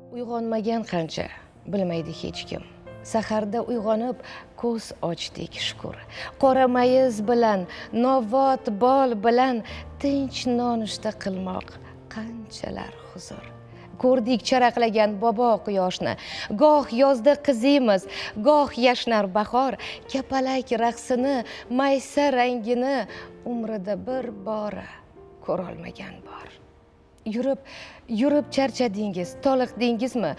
Uyg'onmagan qancha bilmaydi hech kim. Saharda uyg'onib ko'z ochdik shukr. Qora mayiz bilan, novvot bol bilan tinch nonushta qilmoq qanchalar huzur. Ko'rdik charaqlagan bobo quyoshni, goh yozda qizimiz, goh yashnar bahor, kapalak raqsini, maysa rangini umrida bir bora ko'rolmagan bor. Yurib charchadingiz, toliqdingizmi?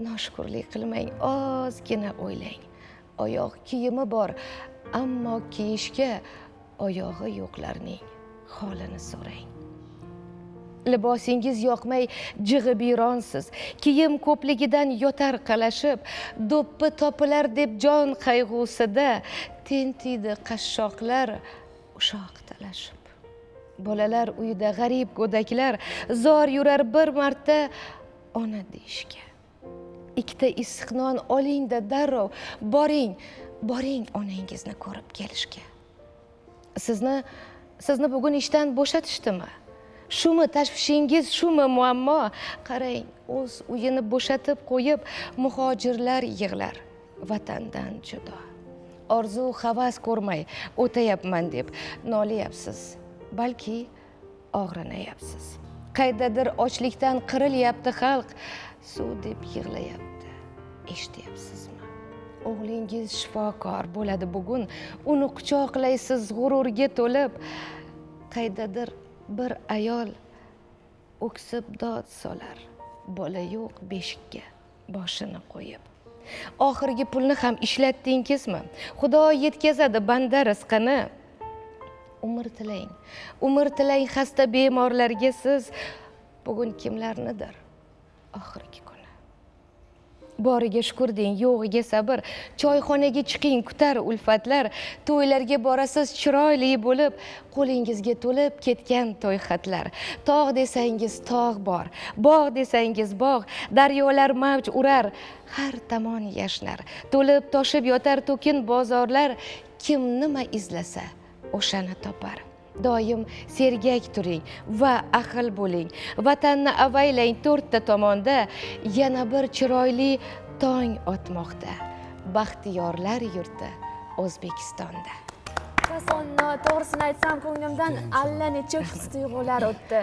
Noshukrlik qilmang, ozgina o'ylang. Oyoq kiyimi bor, ammo kiyishga oyog'i yo'qlarning holini so'rang. Libosingiz yoqmay jig'ibiyronsiz, kiyim ko'pligidan yotar qalashib, do'ppi topilar deb jon qayg'usida tentiydi qashshoqlar ushoq talashib. Bolalar uyida g'arib go'daklar zor yurar bir marta ona deyishga. Ikkita issiq non oling-da darrov, boring onangizni ko'rib kelishga. Sizni bugun ishdan bo'shatishdimi? Shumi tashvishingiz, shumi muammo? Qarang, o'z uyini bo'shatib qo'yib, muhojirlar yig'lar vatandan judo. Orzu havas ko'rmay o'tayapman deb nolayapsiz. Balki og'rinayapsiz. Qaydadir ochlikdan qirilyapti xalq, suv deb yig'layapti. Eshityapsizmi? O'g'lingiz shifokor bo'ladi bugun, uni quchoqlaysiz g'ururga to'lib. Qaydadir bir ayol o'ksib dod solar, bola yo'q beshikka boshini qo'yib. Oxirgi pulni ham ishlatdingizmi? Xudo yetkazadi banda rizqini. Umr tilang xasta bemorlarga siz. Bugun kimlarnidir oxirgi kuni. Boriga shukr deng, yo'g'iga sabr. Choyxonaga chiqing, kutar ulfatlar. To'ylarga borasiz chiroyli bo'lib, qo'lingizga to'lib ketgan to'y xatlar. Tog' desangiz tog' bor, bog' desangiz bog', daryolar mavj urar, har tomon yashnar. To'lib toshib yotar to'kin bozorlar, kim nima izlasa o'shani topar. Doim sergak turing va ahil bo'ling. Vatanni avaylang to'rtta tomonda, yana bir chiroyli tong otmoqda. Baxtiyorlar yurti O'zbekistonda. To'g'risini aytsam, ko'nglimdan allanechuk his-tuyg'ular o'tdi.